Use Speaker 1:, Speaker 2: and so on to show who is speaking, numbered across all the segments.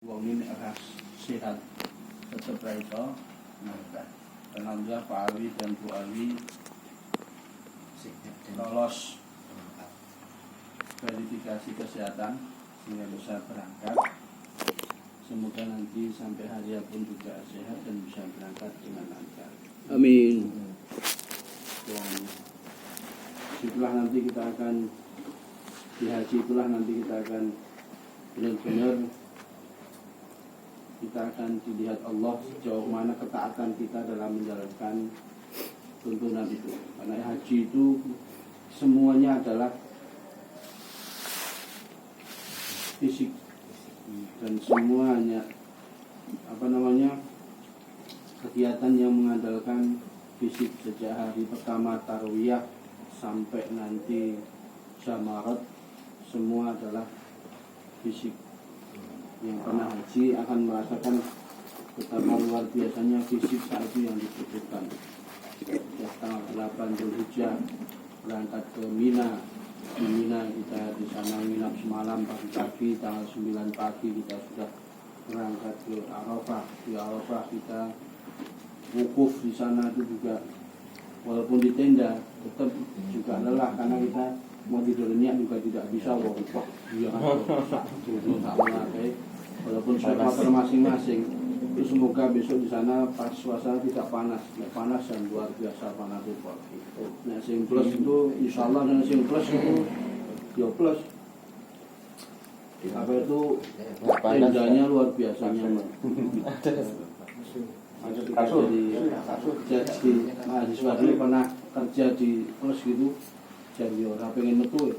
Speaker 1: wong ini ras sehat tetap raiso. Alhamdulillah Pak Awi dan Bu Awi lolos verifikasi kesehatan sehingga bisa berangkat. Semoga nanti sampai hari pun juga sehat dan bisa berangkat dengan lancar.
Speaker 2: Amin.
Speaker 1: Dan setelah nanti kita akan di haji itulah nanti kita akan benar-benar kita akan dilihat Allah sejauh mana ketaatan kita dalam menjalankan tuntunan itu. Karena haji itu semuanya adalah fisik dan semuanya kegiatan yang mengandalkan fisik sejak hari pertama tarwiyah sampai nanti jamarat semua adalah fisik. Yang pernah haji akan merasakan betapa luar biasanya fisik saat itu yang dibutuhkan. Tanggal 8 Dzulhijjah berangkat ke Mina. Di Mina kita di sana nginap semalam, pagi-pagi tanggal 9 pagi kita sudah berangkat ke Arafah. Di Arafah kita wukuf di sana itu juga walaupun di tenda tetap juga lelah karena kita mau tidur niat juga tidak bisa. Wah, iya walaupun suasana masing-masing itu semoga besok di sana pas suasana tidak panas, tidak panas dan luar biasa panas itu. Nah, sing plus itu insya Allah dan sing plus itu ya plus apa itu tendanya luar biasa nyaman. Jadi mahasiswa dulu pernah kerja di plus gitu. Jadi orang pengen metu ya.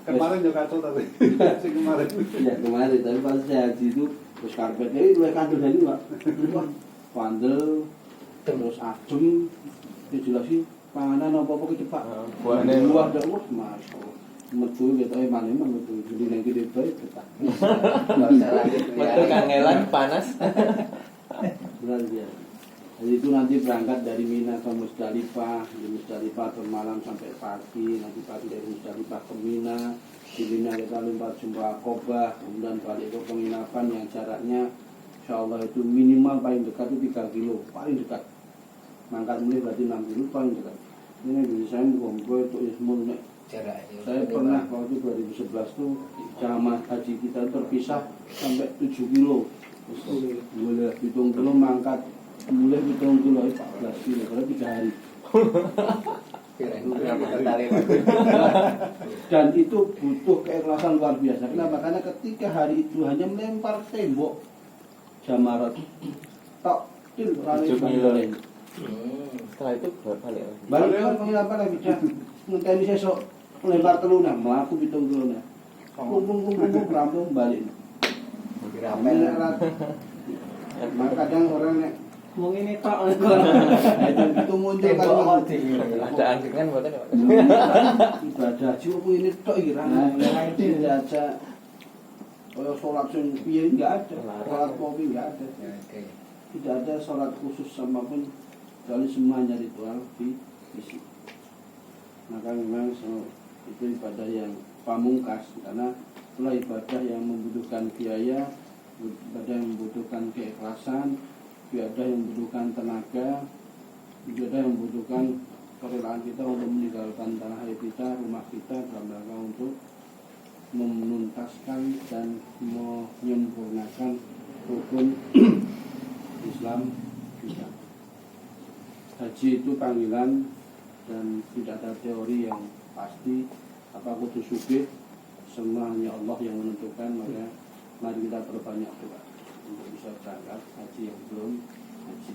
Speaker 3: Kemarin juga kacau tapi kemarin.
Speaker 1: Ya kemarin tapi pas saya haji itu terus karpetnya itu kandel dari Pak. Pandel terus adem dijelasin panganan apa-apa kecepak. Buah dak wah masyaallah. Metu ketoke Palembang metu. Jadi nek iki bae betah.
Speaker 2: Metu kangelan panas.
Speaker 1: Benar dia. Jadi itu nanti berangkat dari Mina ke Musdalifah, di Musdalifah bermalam sampai pagi, nanti pagi dari Musdalifah ke Mina, di Mina kita lompat jumpa Aqabah, kemudian balik ke penginapan yang jaraknya insya Allah itu minimal paling dekat itu 3 kilo, paling dekat. Mangkat mulai berarti 6 kilo paling dekat. Ini bisa saya menggombol itu Ismul nek. Saya pernah waktu 2011 tuh jamaah haji kita terpisah sampai 7 kilo. Boleh hitung kilo mangkat mulai hitung kilo 14 kilo berarti 3 hari. Dan itu butuh keikhlasan luar biasa. Kenapa? Karena ketika hari itu hanya melempar tembok jamarat tok til rame balik.
Speaker 2: Setelah itu balik
Speaker 1: Balik penginapan lagi dah. Ngenteni sesuk melempar teluna, mlaku 7 kilo nah. Kumpul rampung balik. Maka kadang orang nek
Speaker 4: mau ini tok
Speaker 1: itu muncul kan
Speaker 2: ada angkringan buatan ya Pak?
Speaker 1: ibadah haji apa ini tok iki ra tidak ada sholat sing piye enggak ada, sholat kopi enggak ada, tidak ada sholat khusus sama pun kecuali semuanya ritual di fisik. Maka memang itu ibadah yang pamungkas karena itulah ibadah yang membutuhkan biaya, ibadah yang membutuhkan keikhlasan, ibadah yang membutuhkan tenaga, ibadah yang membutuhkan kerelaan kita untuk meninggalkan tanah air kita, rumah kita dalam rangka untuk menuntaskan dan menyempurnakan rukun Islam kita. Haji itu panggilan dan tidak ada teori yang pasti apa kudu sugih, semua hanya Allah yang menentukan. Maka mari kita perbanyak doa untuk bisa berangkat haji yang belum haji.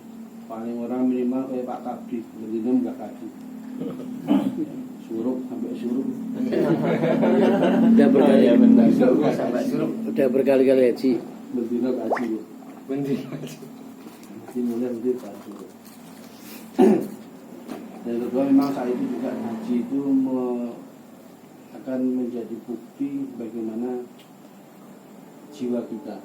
Speaker 1: Paling orang minimal kayak Pak Kabdi, berdina enggak haji. Suruh sampai suruh.
Speaker 2: Udah berkali-kali haji.
Speaker 1: Berdina haji. Haji mulai nanti Pak suruh. Dan kedua memang saat itu juga haji itu akan menjadi bukti bagaimana jiwa kita.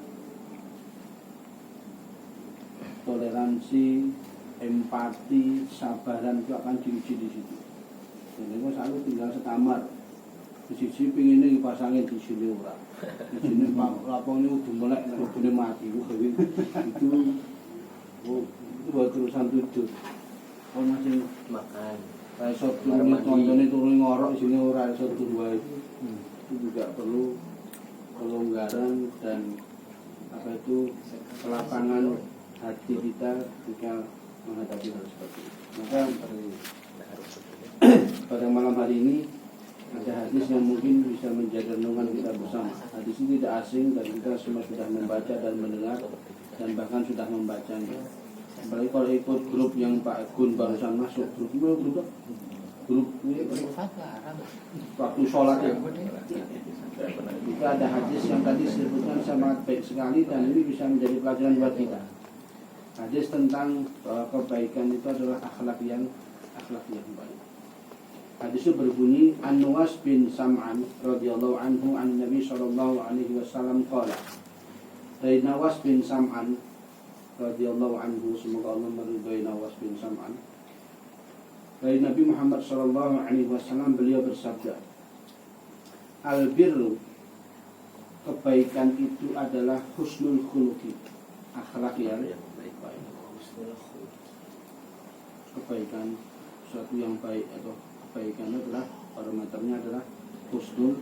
Speaker 1: Toleransi, empati, sabaran itu akan diuji di situ. Dan itu selalu tinggal sekamar. siji pingine dipasangin di sini ora. Di sini laponge udah melek nek udune mati itu itu buat urusan tujuh. Oh masih
Speaker 2: Makan.
Speaker 1: ra iso turun tontone turun ngorok sini ora iso turu wae. Itu juga perlu kelonggaran dan apa itu kelapangan hati kita ketika menghadapi hal seperti itu. Maka pada malam hari ini ada hadis yang mungkin bisa menjadi renungan kita bersama. Hadis ini tidak asing dan kita semua sudah membaca dan mendengar dan bahkan sudah membacanya. Apalagi kalau ikut grup yang Pak Gun barusan masuk, grup ini waktu sholat ya. Itu ada hadis yang tadi disebutkan sangat baik sekali dan ini bisa menjadi pelajaran buat kita. Hadis tentang kebaikan itu adalah akhlak yang baik. Hadis itu berbunyi An-Nuwas bin Sam'an radhiyallahu anhu an Nabi sallallahu alaihi wasallam qala. Dari Nawas bin Sam'an radhiyallahu anhu, semoga Allah meridhai Nawas bin Sam'an. Dari Nabi Muhammad sallallahu alaihi wasallam beliau bersabda, Al-birru, kebaikan itu adalah husnul khuluqi, akhlak yang baik. Kebaikan sesuatu yang baik atau kebaikan adalah parameternya adalah husnul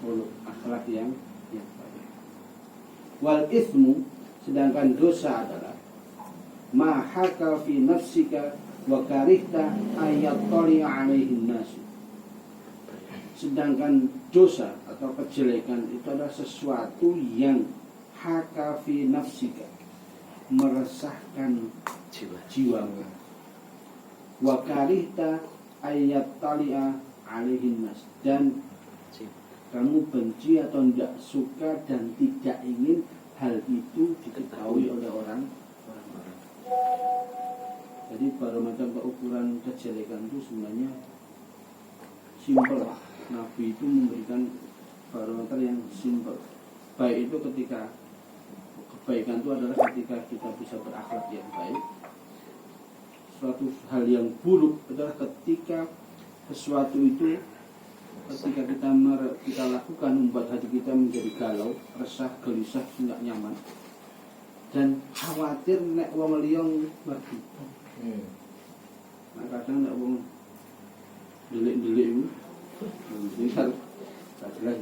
Speaker 1: khuluq, akhlak yang baik. Wal ithmu, sedangkan dosa adalah ma haka fi nafsika wa karihta ayattali alaihin nas. Sedangkan dosa atau kejelekan itu adalah sesuatu yang haka fi nafsika, meresahkan jiwamu, wa karihta ayattali'a alaihin nas, dan kamu benci atau tidak suka dan tidak ingin hal itu diketahui oleh orang. Jadi barometer keukuran kejelekan itu sebenarnya simpel. Nabi itu memberikan barometer yang simpel. Baik itu ketika kebaikan itu adalah ketika kita bisa berakhlak yang baik. Suatu hal yang buruk adalah ketika sesuatu itu ketika kita lakukan membuat hati kita menjadi galau, resah, gelisah, tidak nyaman dan khawatir nek wong liya ngerti. Nah, kadang nek wong delik-delik itu tinggal tak jelas.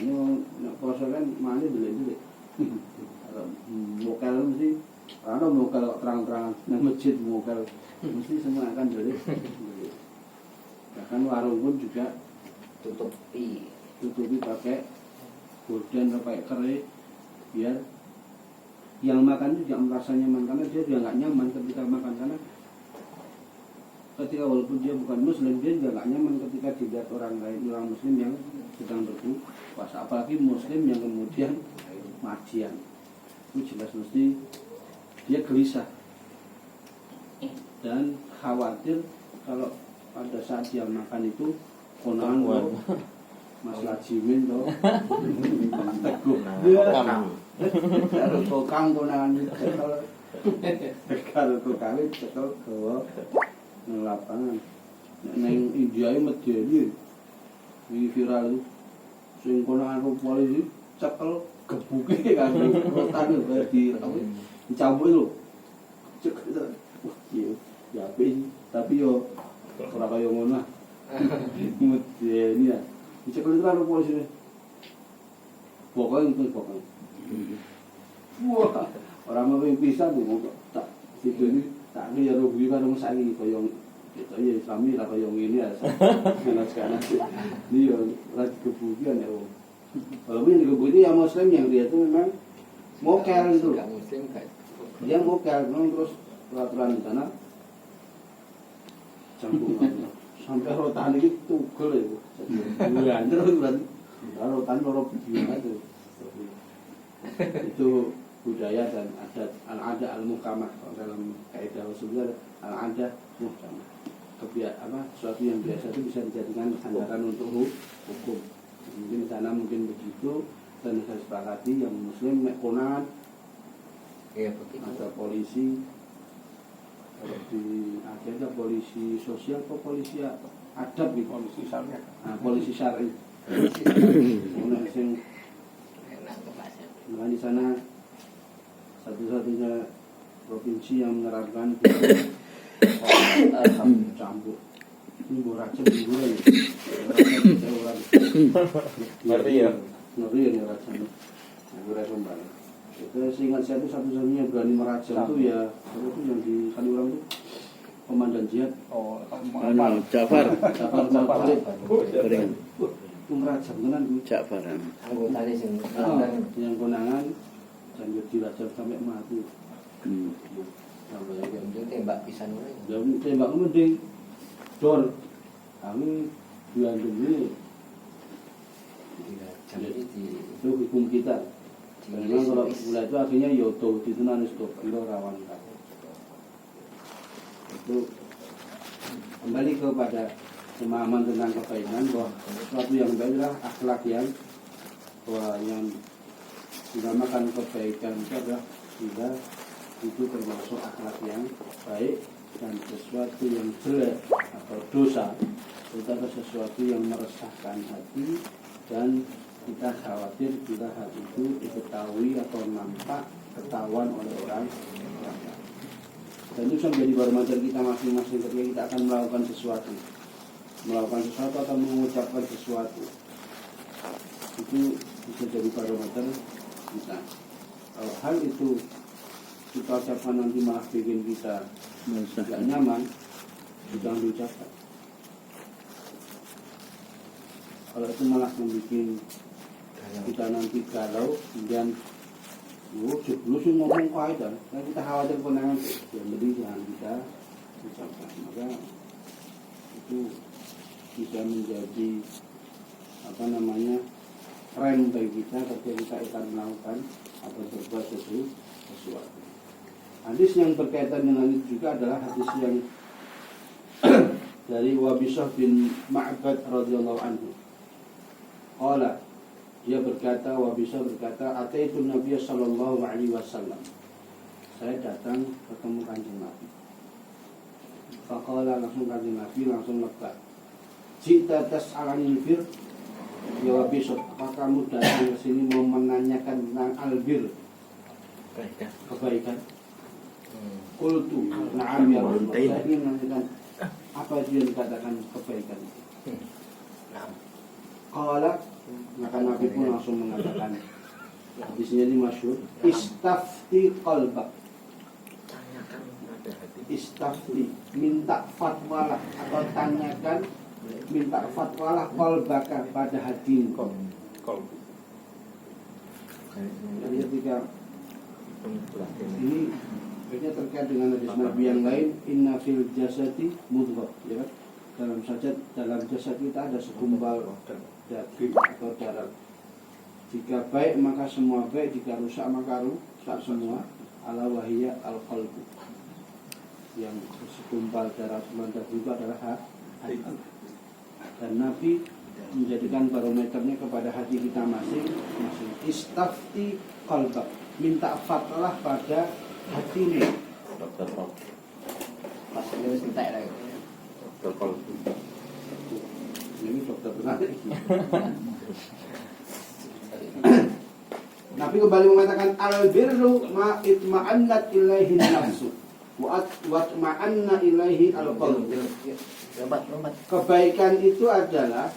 Speaker 1: Ini nek poso kan mane delik-delik. Kalau mokal mesti ada mokal terang-terangan nang masjid mokal mesti semua akan delik. Bahkan warung pun juga tutupi pakai gorden atau pakai kerai biar yang makan juga merasa nyaman, karena dia juga nggak nyaman ketika makan, karena ketika walaupun dia bukan muslim dia juga nggak nyaman ketika dilihat orang lain, orang muslim yang sedang berpuasa, apalagi muslim yang kemudian majian. Itu jelas mesti dia gelisah dan khawatir kalau pada saat dia makan itu konangan masalah jimin tuh teguh harus kokang konangan kalau kokang cekel ke lapangan. Neng India ini medeni ini viral sing konangan polisi cekel gebuke kan rotan di dicambuk lho cekel wah iya ya tapi yo ora kaya ngono lah. Medeni ya. Dicekel itu karo polisi. Pokoknya itu pokoknya. Wah, orang mau pisah tuh tak situ ini tak ya rugi karo saiki kaya gitu ya Islami lah kaya ngene ya. Sekarang ini yo lagi kebukian ya. Walaupun yang kebukian yang muslim yang dia itu memang mokel itu. Dia mokel terus peraturan di sana campuran sampai rotan itu tugel itu bulan terus rotan loro video itu. Itu budaya dan adat al-ada al-muhkamah dalam kaidah usulnya al-ada muhkamah. Sesuatu yang biasa itu bisa dijadikan sandaran untuk hukum. Mungkin di sana mungkin begitu, dan saya sepakati yang muslim nek konangan ada polisi. Kalau di Aceh ada polisi sosial atau polisi apa? adab gitu.
Speaker 3: Polisi syariah.
Speaker 1: Nah, polisi syar'i. Ono sing di sana satu-satunya provinsi yang menerapkan campur. Ini boracem gula ya.
Speaker 2: Ngeri ya.
Speaker 1: Ngeri ya racem. Aku kembali. Itu seingat saya itu satu-satunya berani merajam itu ya itu yang di Kaliurang itu komandan jihad.
Speaker 3: Oh,
Speaker 2: Ja'far.
Speaker 1: Ja'far
Speaker 2: Kering.
Speaker 1: Itu merajam tenan ku.
Speaker 2: Ja'far.
Speaker 4: Anggota ini sing
Speaker 1: Yang konangan dan dirajam sampai mati. Sampai
Speaker 4: yang tembak pisan mulai.
Speaker 1: jam tembak mending dor kami diandung ini
Speaker 4: Dirajam di
Speaker 1: itu hukum kita. Memang kalau mulai itu akhirnya yoto itu nanti stop kilo rawan kan. Itu kembali kepada pemahaman tentang kebaikan bahwa sesuatu yang baik adalah akhlak yang dinamakan kebaikan itu adalah tidak itu termasuk akhlak yang baik, dan sesuatu yang jelek atau dosa itu adalah sesuatu yang meresahkan hati dan kita khawatir bila hal itu diketahui atau nampak ketahuan oleh orang lain. Dan itu bisa menjadi barometer kita masing-masing ketika kita akan melakukan sesuatu atau mengucapkan sesuatu. Itu bisa jadi barometer kita. Kalau hal itu kita ucapkan nanti malah bikin kita tidak nyaman, jangan diucapkan. Kalau itu malah membuat kita nanti galau, kemudian sebelum ngomong kaitan, kita khawatir konangan, jadi jangan kita ucapkan. Maka itu bisa menjadi rem bagi kita ketika kita akan melakukan atau berbuat sesuatu. Hadis yang berkaitan dengan itu juga adalah hadis yang dari Wabisah bin Ma'bad radhiyallahu anhu. Qala, dia berkata, Wabisah berkata, ataitu Nabi sallallahu alaihi wasallam. Saya datang ketemu Kanjeng Nabi. Faqala, langsung Kanjeng Nabi langsung lekat. Jika tas'alanil bir, ya Wabisah, apa kamu datang ke sini mau menanyakan tentang albir, kebaikan? Qultu na'am ya Rasulullah. Saya ingin menanyakan apa itu yang dikatakan kebaikan. Qala, maka Nabi pun langsung mengatakan, hadisnya ini masyhur, istafti qalbak. Istafti, minta fatwalah atau tanyakan, minta fatwalah qalbaka pada hatimu. Jadi ketika ini akhirnya terkait dengan hadis Nabi yang lain, inna fil jasadi mudghah, ya kan? Dalam jasad kita ada segumpal daging atau darah. Jika baik maka semua baik, jika rusak maka rusak semua. Ala wahiyya al-qalbu. Yang segumpal darah semua daging itu adalah hati. Dan Nabi menjadikan barometernya kepada hati kita masing-masing. Istafti qalbak, minta fatwa pada hatimu.
Speaker 2: Dokter Pol.
Speaker 4: pas ini entek lagi.
Speaker 2: Dokter Pol.
Speaker 1: Ini dokter benar. Nabi kembali mengatakan al-birru ma itma'annat ilaihi nafsu wa atma'anna ilaihi al-qalbu.
Speaker 4: Lompat.
Speaker 1: Kebaikan itu adalah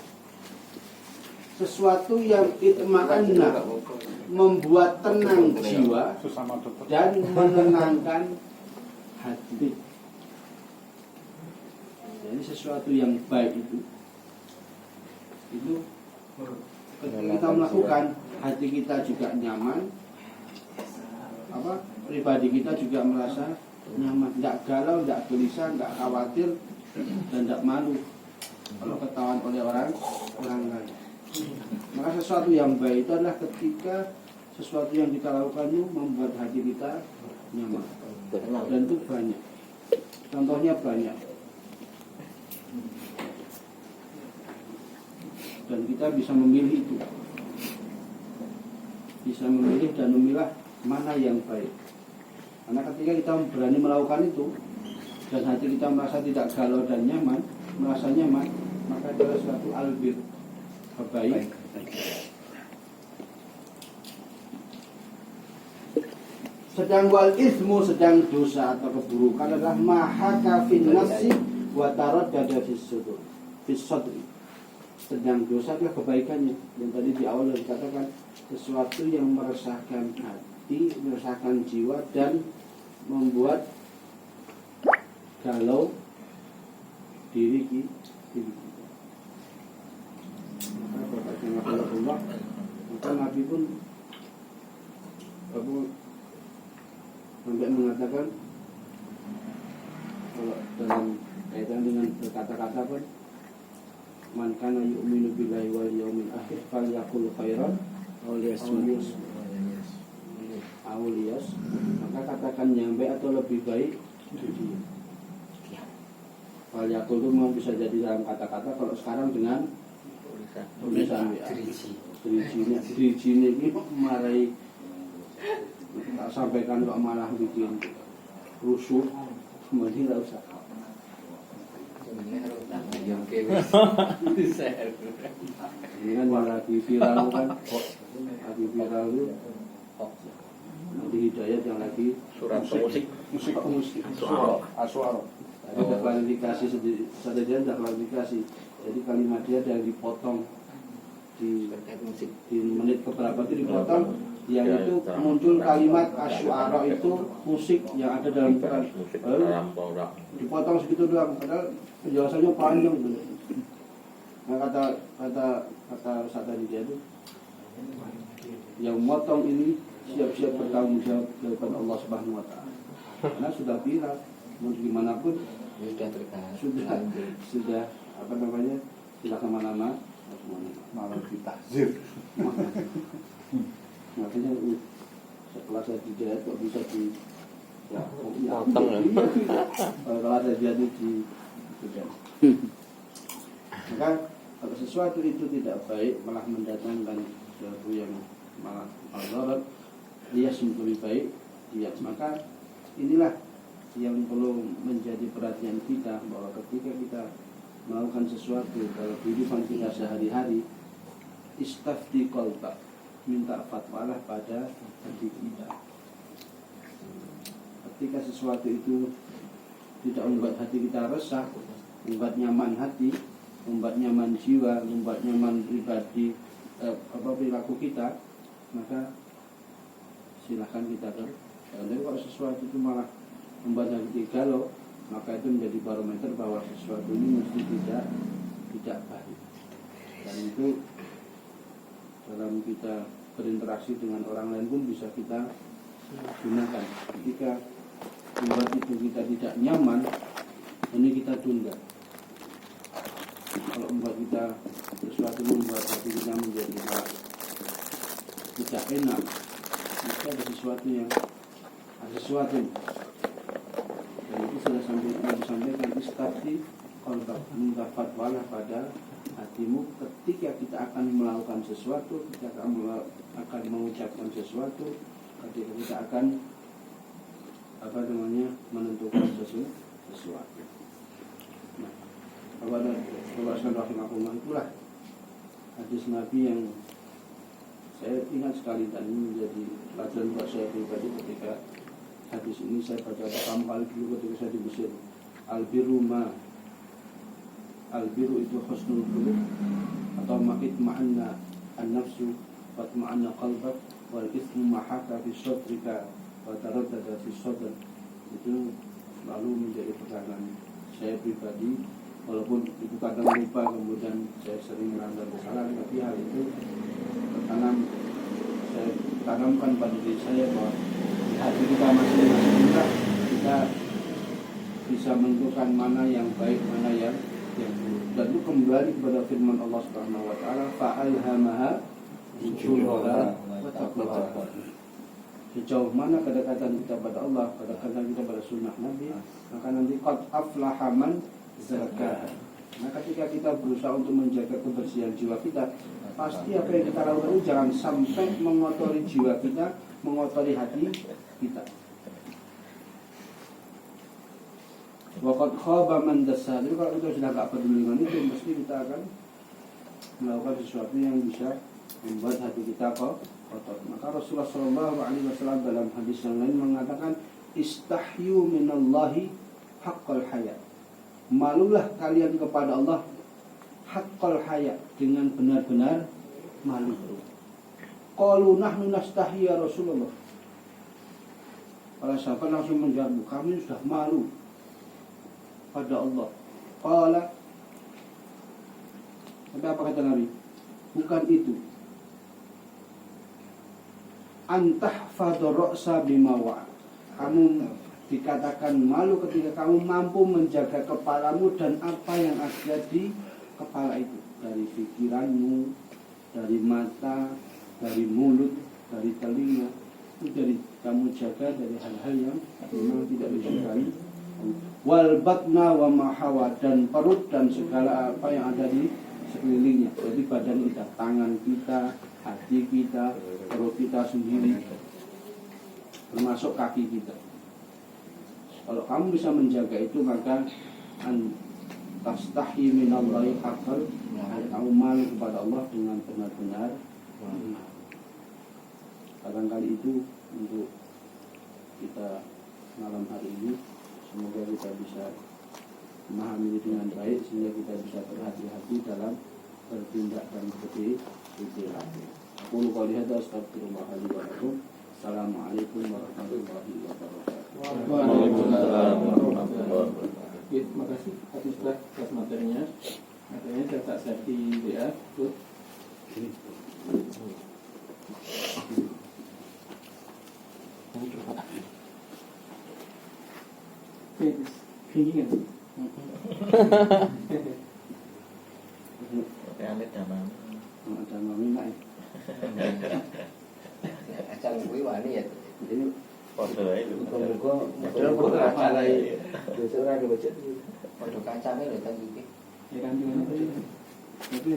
Speaker 1: sesuatu yang itma'anna, membuat tenang jiwa
Speaker 3: Sesama dokter.
Speaker 1: dan menenangkan hati. Jadi sesuatu yang baik itu ketika kita melakukan, hati kita juga nyaman, pribadi kita juga merasa nyaman, tidak galau, tidak gelisah, tidak khawatir, dan tidak malu kalau ketahuan oleh orang lain. Maka sesuatu yang baik itu adalah ketika sesuatu yang kita lakukan itu membuat hati kita nyaman. Dan itu banyak. Contohnya banyak. Dan kita bisa memilih itu. Bisa memilih dan memilah mana yang baik. Karena ketika kita berani melakukan itu dan hati kita merasa tidak galau dan nyaman, merasa nyaman, maka adalah suatu albir, baik. Sedang wal ismu, sedang dosa atau keburukan adalah mahaka fin nafsi wa taraddada fis sadri. Sedang dosa adalah kebaikannya. Yang tadi di awal sudah dikatakan sesuatu yang meresahkan hati, meresahkan jiwa dan membuat galau diri kita. Maka Nabi pun sampai mengatakan kalau dalam kaitan dengan berkata-kata pun, man kana yu'minu billahi wal yawmil akhir falyaqul khairan aw liyasmut, maka katakan yang baik atau lebih baik itu dia. Falyaqul itu mau bisa jadi dalam kata-kata, kalau sekarang dengan tulisan ya. Dirijine ini marai tak sampaikan kok malah bikin rusuh, kemudian tidak usah. Ini kan lagi viral kan, lagi viral itu nanti Hidayat yang lagi
Speaker 2: Surat musik.
Speaker 1: Aswaro. Ada klarifikasi saja, ada klarifikasi. Jadi kalimat dia yang dipotong di menit keberapa itu dipotong, yang itu muncul kalimat asy'ara itu musik yang ada dalam Quran. Dipotong segitu doang, padahal penjelasannya panjang tuh. Nah kata Ustaz tadi dia itu, yang motong ini siap-siap bertanggung jawab di hadapan Allah Subhanahu wa taala. Karena sudah viral, mau gimana pun sudah apa namanya, tidak kemana-mana,
Speaker 3: malah ditazir.
Speaker 1: Makanya setelah saya tidak kok bisa di
Speaker 2: potong ya.
Speaker 1: Kalau saya jadi di sudah. Maka kalau sesuatu itu tidak baik, malah mendatangkan sesuatu yang malah mudarat, dia lebih baik dia. Maka inilah yang perlu menjadi perhatian kita, bahwa ketika kita melakukan sesuatu dalam kehidupan kita sehari-hari, istafti qalbak, minta fatwalah pada hati kita. Ketika sesuatu itu tidak membuat hati kita resah, membuat nyaman hati, membuat nyaman jiwa, membuat nyaman pribadi, perilaku kita, maka silahkan kita tapi kalau sesuatu itu malah membuat hati galau, maka itu menjadi barometer bahwa sesuatu ini mesti tidak baik. Dan itu dalam kita berinteraksi dengan orang lain pun bisa kita gunakan. Ketika membuat itu kita tidak nyaman, ini kita tunda. Kalau membuat kita sesuatu membuat hati kita menjadi tidak enak, maka ada sesuatu dan itu sudah disampaikan istafti qalbak, minta fatwalah pada hatimu ketika kita akan melakukan sesuatu, ketika akan mengucapkan sesuatu, ketika kita akan menentukan sesuatu. Nah, kepada rahimahullah, itulah hadis Nabi yang saya ingat sekali dan ini menjadi pelajaran buat saya pribadi ketika hadis ini saya baca pertama kali dulu ketika saya di Mesir. Al-biru itu husnul khuluq, atau ma'itma'anna an-nafsu wa atma'anna qalbak, wal ithmu mahaka fi sadrika wa taraddada fi sadr. Itu selalu menjadi pegangan saya pribadi, walaupun itu kadang lupa, kemudian saya sering merasa bersalah, tapi hal itu saya tanamkan pada diri saya bahwa di hati kita masing-masing kita bisa menentukan mana yang baik, mana yang buruk. Dan itu kembali kepada firman Allah Subhanahu wa taala, fa'alhamaha fujuraha wa taqwaha. Sejauh mana kedekatan kita pada Allah, kedekatan kita pada sunnah Nabi, maka nanti qad aflaha man zakkaha. Nah, ketika kita berusaha untuk menjaga kebersihan jiwa kita, pasti apa yang kita lakukan itu jangan sampai mengotori jiwa kita, mengotori hati kita. Waqad khaba man dassaha. Jadi kalau kita sudah gak peduli dengan itu, pasti kita akan melakukan sesuatu yang bisa membuat hati kita kotor. Maka Rasulullah SAW dalam hadis yang lain mengatakan, istahyu minallahi haqqal haya. Malulah kalian kepada Allah haqqal haya, dengan benar-benar malu. Qalu nahnu nastahyi ya Rasulullah. Para sahabat langsung menjawab, kami sudah malu pada Allah. Qala, tapi apa kata Nabi? Bukan itu. Antahfadhu ra'sa bima wa'a. Kamu dikatakan malu ketika kamu mampu menjaga kepalamu dan apa yang ada di kepala itu, dari pikiranmu, dari mata, dari mulut, dari telinga. Itu dari kamu jaga dari hal-hal yang memang tidak disukai. Wal batna wa ma hawa, dan perut dan segala apa yang ada di sekelilingnya. Jadi badan kita, tangan kita, hati kita, perut kita sendiri, termasuk kaki kita. Kalau kamu bisa menjaga itu, maka tastahi minallahi haqqal, kamu malu kepada Allah dengan benar-benar. Barangkali itu untuk kita malam hari ini. Semoga kita bisa memahami dengan baik, sehingga kita bisa berhati-hati dalam bertindak dan berpikir. Aku lupa lihat, astagfirullahaladzim wa lakum. Assalamualaikum warahmatullahi wabarakatuh.
Speaker 2: Waalaikumsalam warahmatullahi wabarakatuh.
Speaker 5: Terima kasih atas kelas materinya. Materinya cetak saya di WA. Keinginan.
Speaker 2: Amit sama.
Speaker 1: Ada mami naik.
Speaker 4: Acara gue wani ya.
Speaker 1: Ini
Speaker 2: Foto itu.
Speaker 4: Muka-muka acara
Speaker 2: Iya.
Speaker 4: besok ada baca. Foto kacanya udah tadi.
Speaker 5: Ya kan gimana tadi?
Speaker 1: tapi